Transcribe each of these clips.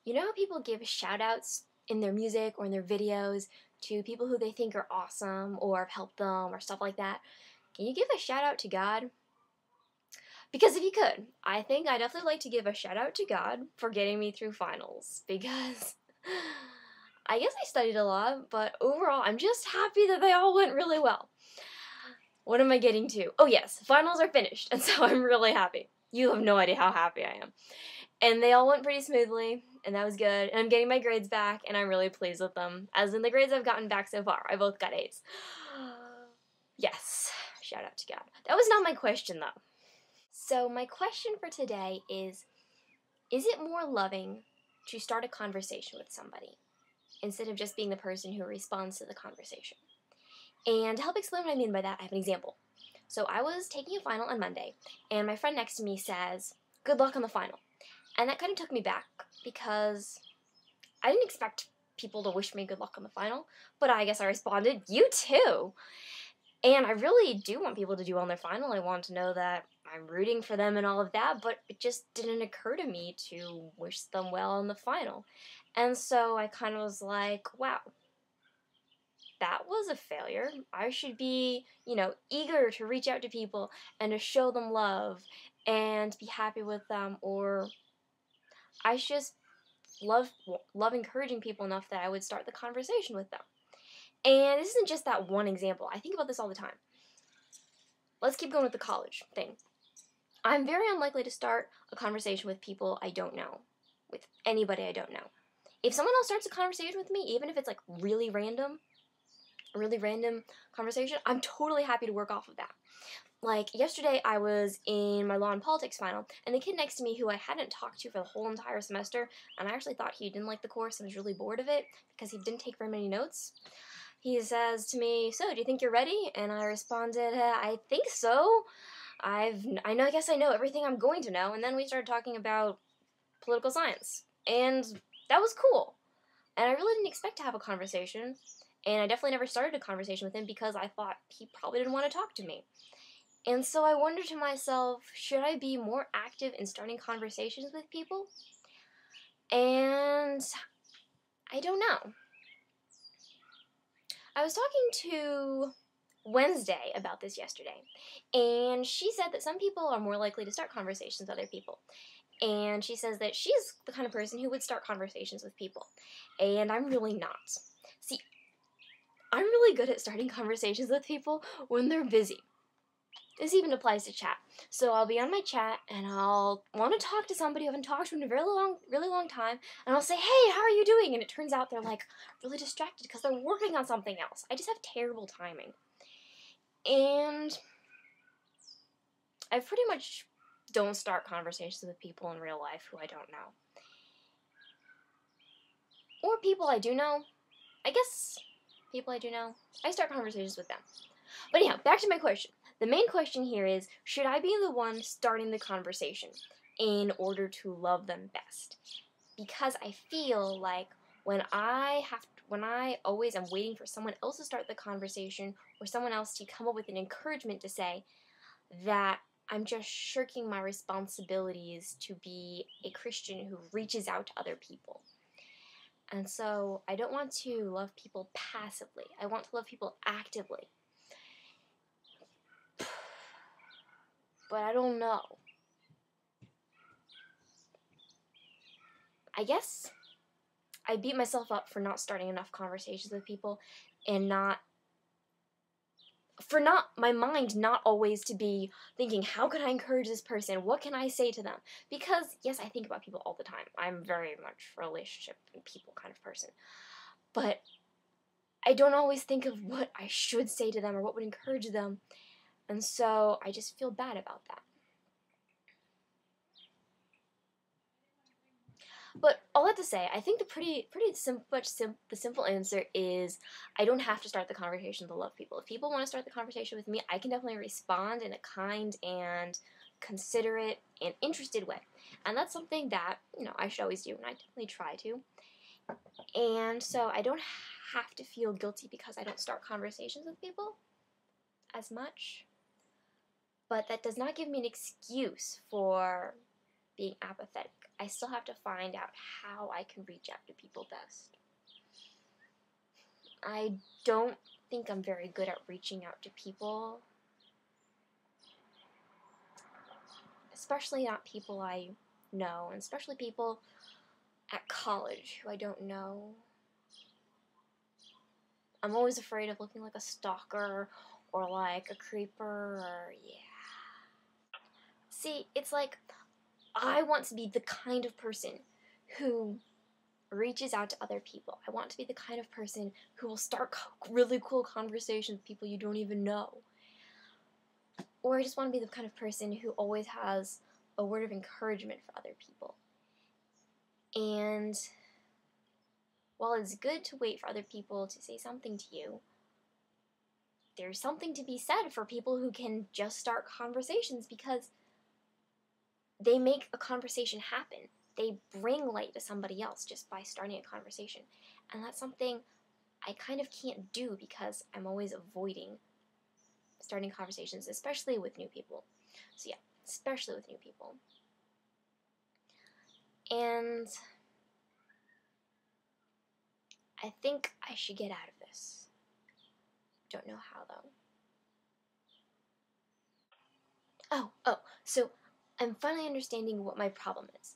You know how people give shout outs in their music or in their videos to people who they think are awesome or have helped them or stuff like that? Can you give a shout out to God? Because if you could, I think I'd definitely like to give a shout out to God for getting me through finals. Because I guess I studied a lot, but overall, I'm just happy that they all went really well. What am I getting to? Oh, yes, finals are finished, and so I'm really happy. You have no idea how happy I am. And they all went pretty smoothly, and that was good. And I'm getting my grades back, and I'm really pleased with them. As in the grades I've gotten back so far, I both got A's. Yes, shout out to God. That was not my question, though. So my question for today is it more loving to start a conversation with somebody instead of just being the person who responds to the conversation? And to help explain what I mean by that, I have an example. So I was taking a final on Monday, and my friend next to me says, "Good luck on the final." And that kind of took me back because I didn't expect people to wish me good luck on the final, but I guess I responded, "You too." And I really do want people to do well on their final. I want to know that I'm rooting for them and all of that, but it just didn't occur to me to wish them well on the final. And so I kind of was like, wow, that was a failure. I should be, eager to reach out to people and to show them love and be happy with them, or I should just love encouraging people enough that I would start the conversation with them. And this isn't just that one example. I think about this all the time. Let's keep going with the college thing. I'm very unlikely to start a conversation with people I don't know, with anybody I don't know. If someone else starts a conversation with me, even if it's like really random conversation, I'm totally happy to work off of that. Like yesterday, I was in my law and politics final, and the kid next to me who I hadn't talked to for the whole entire semester, and I actually thought he didn't like the course and was really bored of it because he didn't take very many notes. He says to me, "So, do you think you're ready?" And I responded, "I think so. I guess I know everything I'm going to know." And then we started talking about political science, and that was cool. And I really didn't expect to have a conversation, and I definitely never started a conversation with him because I thought he probably didn't want to talk to me. And so I wondered to myself, should I be more active in starting conversations with people? And I don't know. I was talking to Wednesday about this yesterday, and she said that some people are more likely to start conversations with other people. And she says that she's the kind of person who would start conversations with people, and I'm really not. See, I'm really good at starting conversations with people when they're busy. This even applies to chat. So I'll be on my chat, and I'll want to talk to somebody I haven't talked to in a really long time, and I'll say, "Hey, how are you doing?" And it turns out they're like really distracted because they're working on something else. I just have terrible timing. And I pretty much don't start conversations with people in real life who I don't know. Or people I do know. I guess people I do know. I start conversations with them. But anyhow, back to my question. The main question here is, should I be the one starting the conversation in order to love them best? Because I feel like when I always am waiting for someone else to start the conversation or someone else to come up with an encouragement to say, that I'm just shirking my responsibilities to be a Christian who reaches out to other people. And so I don't want to love people passively. I want to love people actively. But I don't know. I guess I beat myself up for not starting enough conversations with people and my mind not always to be thinking, how can I encourage this person? What can I say to them? Because, yes, I think about people all the time. I'm very much a relationship and people kind of person. But I don't always think of what I should say to them or what would encourage them. And so I just feel bad about that. But all that to say, I think the simple answer is I don't have to start the conversation to love people. If people want to start the conversation with me, I can definitely respond in a kind and considerate and interested way. And that's something that, I should always do, and I definitely try to. And so I don't have to feel guilty because I don't start conversations with people as much. But that does not give me an excuse for being apathetic. I still have to find out how I can reach out to people best. I don't think I'm very good at reaching out to people, especially not people I know, and especially people at college who I don't know. I'm always afraid of looking like a stalker or like a creeper or, yeah. See, it's like I want to be the kind of person who reaches out to other people. I want to be the kind of person who will start really cool conversations with people you don't even know. Or I just want to be the kind of person who always has a word of encouragement for other people. And while it's good to wait for other people to say something to you, there's something to be said for people who can just start conversations, because they make a conversation happen. They bring light to somebody else just by starting a conversation. And that's something I kind of can't do because I'm always avoiding starting conversations, especially with new people. So yeah, especially with new people. And I think I should get out of this. Don't know how though. So I'm finally understanding what my problem is.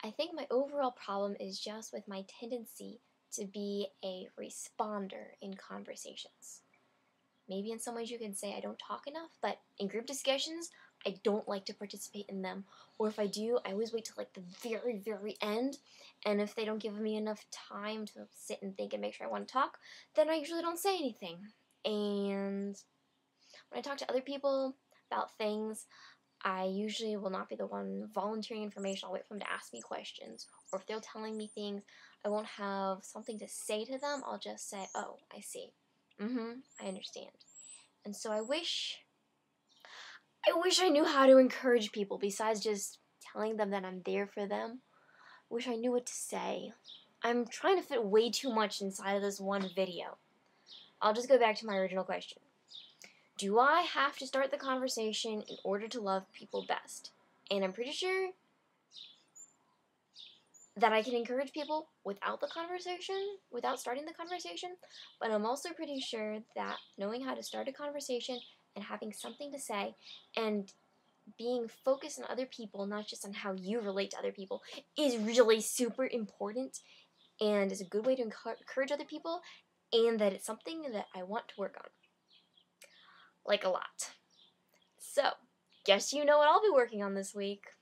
I think my overall problem is just with my tendency to be a responder in conversations. Maybe in some ways you can say I don't talk enough, but in group discussions, I don't like to participate in them. Or if I do, I always wait till like the very, very end. And if they don't give me enough time to sit and think and make sure I want to talk, then I usually don't say anything. And when I talk to other people about things, I usually will not be the one volunteering information. I'll wait for them to ask me questions. Or if they're telling me things, I won't have something to say to them. I'll just say, oh, I see. I understand. And so I wish I knew how to encourage people besides just telling them that I'm there for them. I wish I knew what to say. I'm trying to fit way too much inside of this one video. I'll just go back to my original question. Do I have to start the conversation in order to love people best? And I'm pretty sure that I can encourage people without the conversation, without starting the conversation, but I'm also pretty sure that knowing how to start a conversation and having something to say and being focused on other people, not just on how you relate to other people, is really super important and is a good way to encourage other people, and that it's something that I want to work on. Like a lot. So, guess you know what I'll be working on this week.